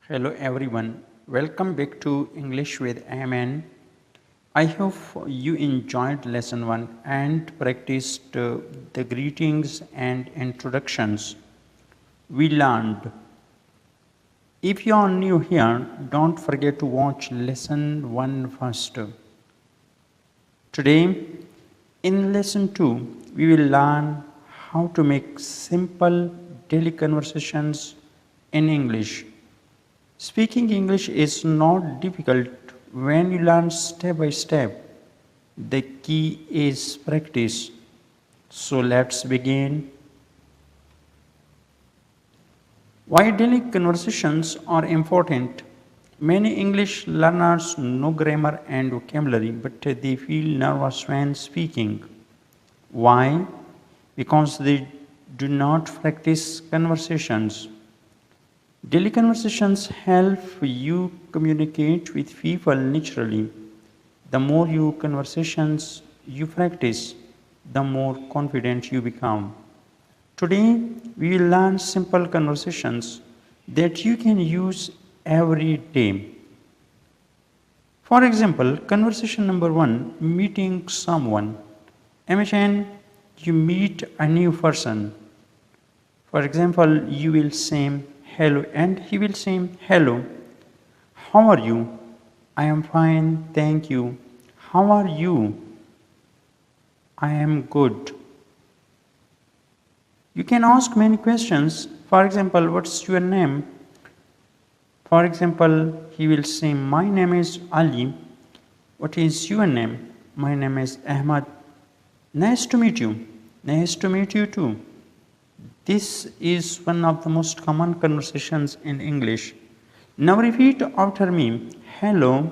Hello everyone, welcome back to English with Amen. I hope you enjoyed lesson 1 and practiced the greetings and introductions we learned. If you are new here, don't forget to watch lesson 1 first. Today, in lesson 2, we will learn how to make simple daily conversations in English. Speaking English is not difficult when you learn step by step. The key is practice. So let's begin. Why daily conversations are important? Many English learners know grammar and vocabulary, but they feel nervous when speaking. Why? Because they do not practice conversations. Daily conversations help you communicate with people naturally. The more you conversations you practice, the more confident you become. Today, we will learn simple conversations that you can use every day. For example, conversation number 1, meeting someone. Imagine you meet a new person. For example, you will say hello and he will say hello. How are you? I am fine, thank you. How are you? I am good. You can ask many questions. For example, what's your name? For example, he will say, my name is Ali. What is your name? My name is Ahmad. Nice to meet you. Nice to meet you too. This is one of the most common conversations in English. Now repeat after me. Hello.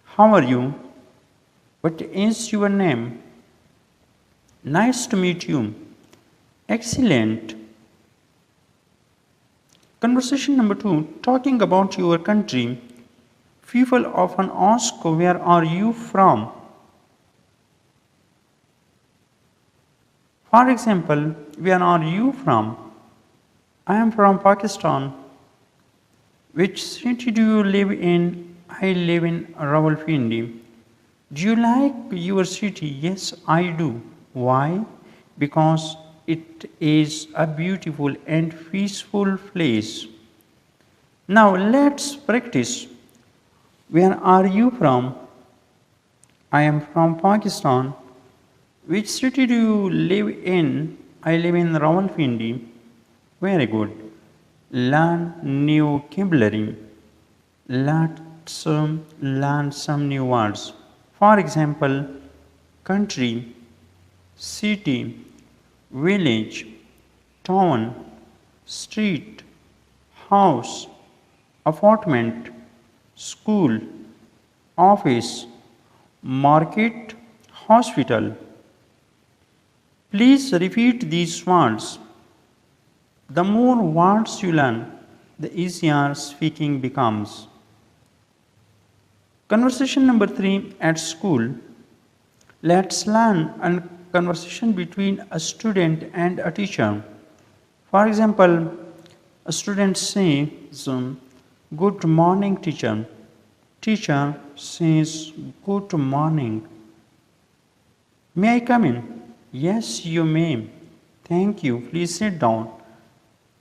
How are you? What is your name? Nice to meet you. Excellent. Conversation number 2, talking about your country. People often ask, where are you from? For example, where are you from? I am from Pakistan. Which city do you live in? I live in Rawalpindi. Do you like your city? Yes, I do. Why? Because it is a beautiful and peaceful place. Now let's practice. Where are you from? I am from Pakistan. Which city do you live in? I live in Rawalpindi. Very good. Learn new vocabulary. Let's learn some new words. For example, country, city, village, town, street, house, apartment, school, office, market, hospital. Please repeat these words. The more words you learn, the easier speaking becomes. Conversation number 3, at school. Let's learn a conversation between a student and a teacher. For example, a student says, good morning, teacher. Teacher says, good morning. May I come in? Yes, you may. Thank you. Please sit down.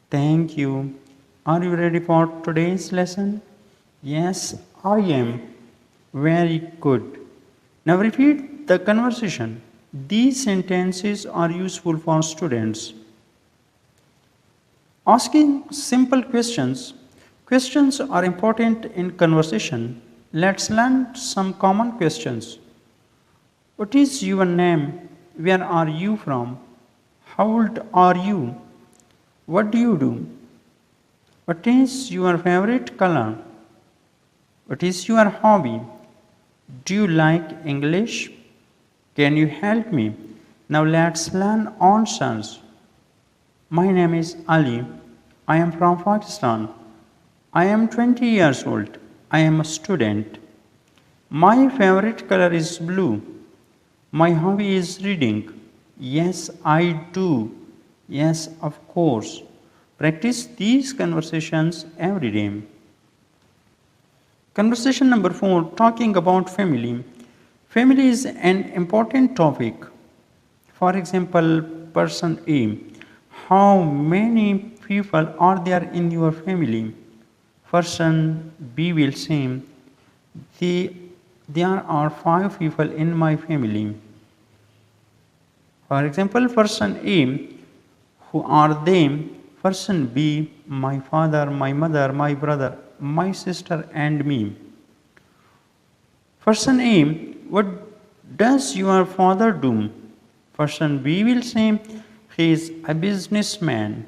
Thank you. Are you ready for today's lesson? Yes, I am. Very good. Now repeat the conversation. These sentences are useful for students. Asking simple questions. Questions are important in conversation. Let's learn some common questions. What is your name? Where are you from? How old are you? What do you do? What is your favorite color? What is your hobby? Do you like English? Can you help me? Now let's learn answers. My name is Ali. I am from Pakistan. I am 20 years old. I am a student. My favorite color is blue. My hobby is reading. Yes, I do. Yes, of course. Practice these conversations every day. Conversation number 4, talking about family. Family is an important topic. For example, person A, how many people are there in your family? Person B will say, "The- there are 5 people in my family. For example, person A, who are they? Person B, my father, my mother, my brother, my sister, and me. Person A, what does your father do? Person B will say, he is a businessman.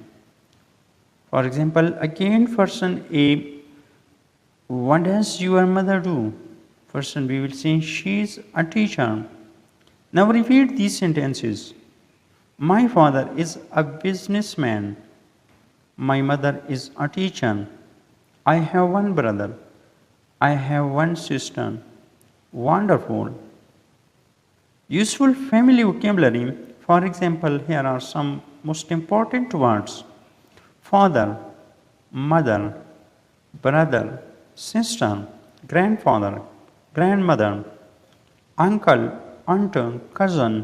For example, again, person A, what does your mother do? Person B will say, she is a teacher. Now repeat these sentences. My father is a businessman. My mother is a teacher. I have one brother. I have one sister. Wonderful. Useful family vocabulary. For example, here are some most important words: father, mother, brother, sister, grandfather, grandmother, uncle, aunt, cousin,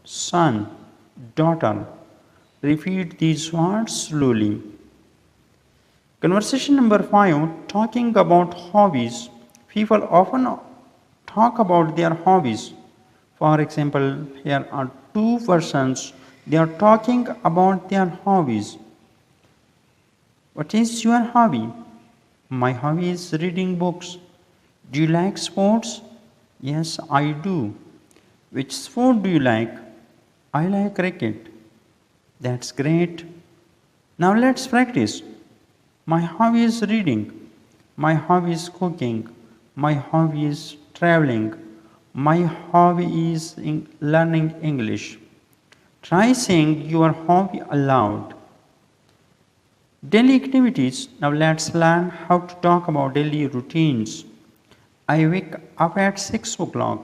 son, daughter. Repeat these words slowly. Conversation number 5, talking about hobbies. People often talk about their hobbies. For example, here are two persons, they are talking about their hobbies. What is your hobby? My hobby is reading books. Do you like sports? Yes, I do. Which sport do you like? I like cricket. That's great. Now let's practice. My hobby is reading. My hobby is cooking. My hobby is traveling. My hobby is learning English. Try saying your hobby aloud. Daily activities. Now let's learn how to talk about daily routines. I wake up at 6 o'clock.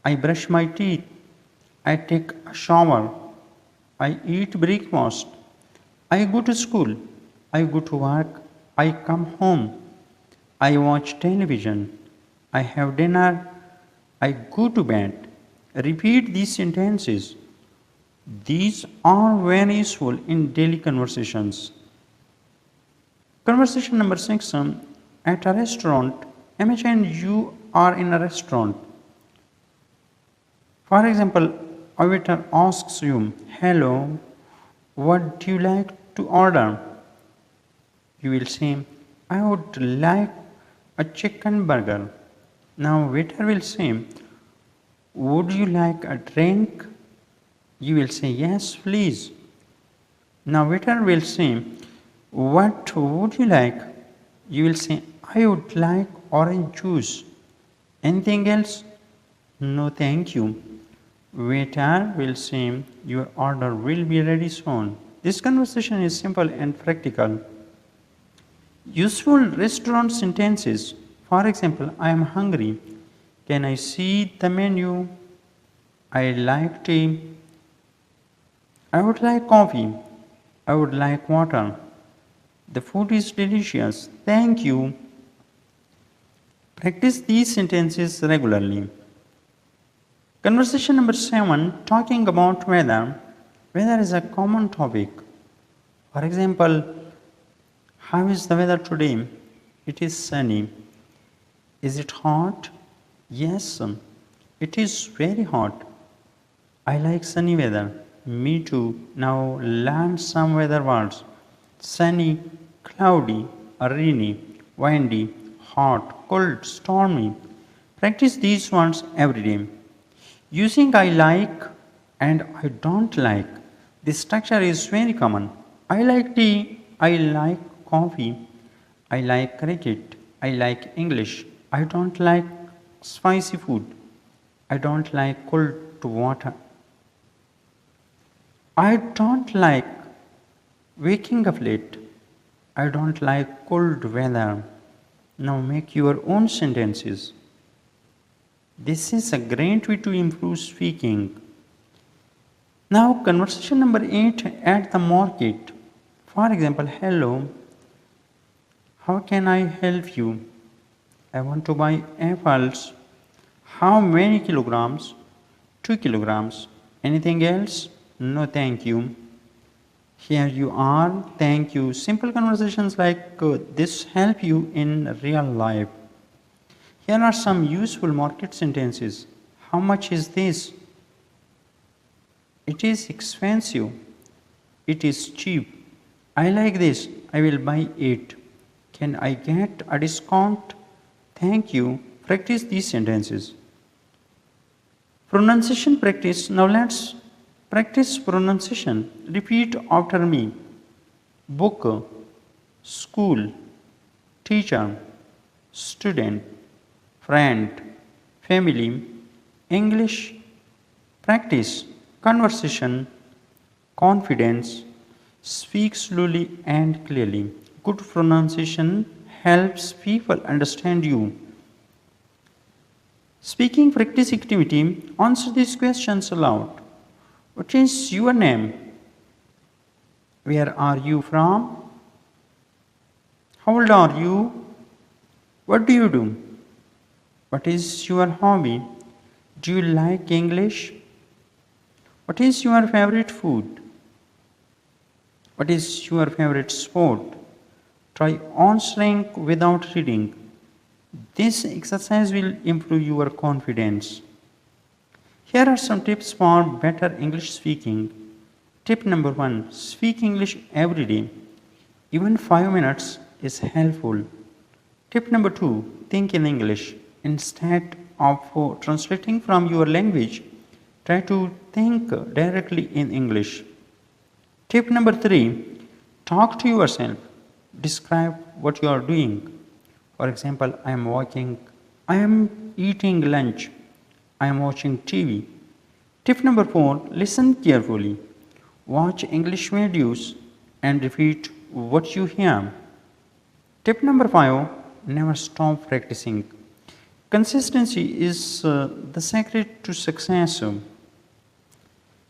I brush my teeth. I take a shower. I eat breakfast. I go to school. I go to work. I come home. I watch television. I have dinner. I go to bed. Repeat these sentences. These are very useful in daily conversations. Conversation number 6, at a restaurant. Imagine you are in a restaurant. For example, a waiter asks you, hello, what do you like to order? You will say, I would like a chicken burger. Now waiter will say, would you like a drink? You will say, yes, please. Now waiter will say, what would you like? You will say, I would like orange juice. Anything else? No, thank you. Waiter will say, your order will be ready soon. This conversation is simple and practical. Useful restaurant sentences. For example, I am hungry. Can I see the menu? I like tea. I would like coffee. I would like water. The food is delicious. Thank you. Practice these sentences regularly. Conversation number 7, talking about weather. Weather is a common topic. For example, how is the weather today? It is sunny. Is it hot? Yes, it is very hot. I like sunny weather. Me too. Now learn some weather words. Sunny, cloudy, rainy, windy, hot, cold, stormy. Practice these words every day. Using I like and I don't like. This structure is very common. I like tea. I like coffee. I like cricket. I like English. I don't like spicy food. I don't like cold water. I don't like waking up late. I don't like cold weather. Now make your own sentences. This is a great way to improve speaking. Now, conversation number 8, at the market. For example, hello, how can I help you? I want to buy apples. How many kilograms? 2 kilograms. Anything else? No, thank you. Here you are, thank you. Simple conversations like this help you in real life. Here are some useful market sentences. How much is this? It is expensive. It is cheap. I like this. I will buy it. Can I get a discount? Thank you. Practice these sentences. Pronunciation practice. Now let's practice pronunciation. Repeat after me. Book, school, teacher, student, friend, family, English, practice, conversation, confidence, speak slowly and clearly. Good pronunciation helps people understand you. Speaking practice activity, answer these questions aloud. What is your name? Where are you from? How old are you? What do you do? What is your hobby? Do you like English? What is your favorite food? What is your favorite sport? Try answering without reading. This exercise will improve your confidence. Here are some tips for better English speaking. Tip number 1, speak English every day. Even 5 minutes is helpful. Tip number 2, think in English. Instead of translating from your language, try to think directly in English. Tip number 3, talk to yourself. Describe what you are doing. For example, I am walking, I am eating lunch, I am watching TV. Tip number 4, listen carefully. Watch English videos and repeat what you hear. Tip number 5, never stop practicing. Consistency is the secret to success.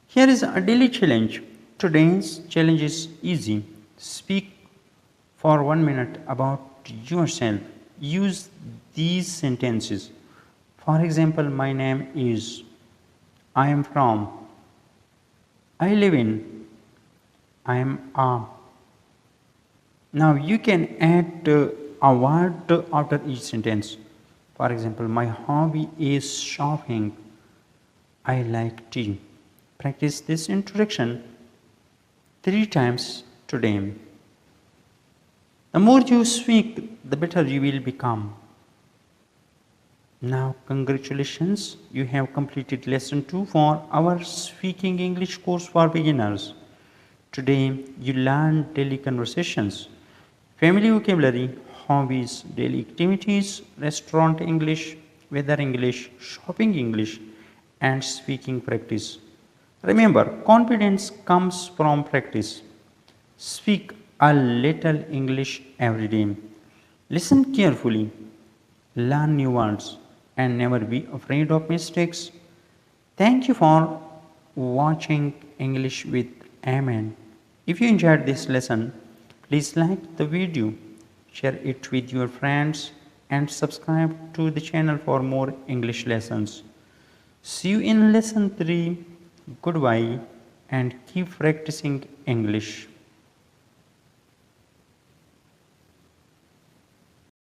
Here is a daily challenge. Today's challenge is easy. Speak for 1 minute about yourself. Use these sentences. For example, my name is, I am from, I live in, I am a. Now you can add a word after each sentence. For example, my hobby is shopping. I like tea. Practice this introduction 3 times today. The more you speak, the better you will become. Now, congratulations, you have completed lesson 2 for our Speaking English course for beginners. Today, you learned daily conversations, family vocabulary, hobbies, daily activities, restaurant English, weather English, shopping English, and speaking practice. Remember, confidence comes from practice. Speak a little English every day. Listen carefully, learn new words, and never be afraid of mistakes. Thank you for watching English with Amen. If you enjoyed this lesson, please like the video, share it with your friends, and subscribe to the channel for more English lessons. See you in lesson 3. Goodbye and keep practicing English.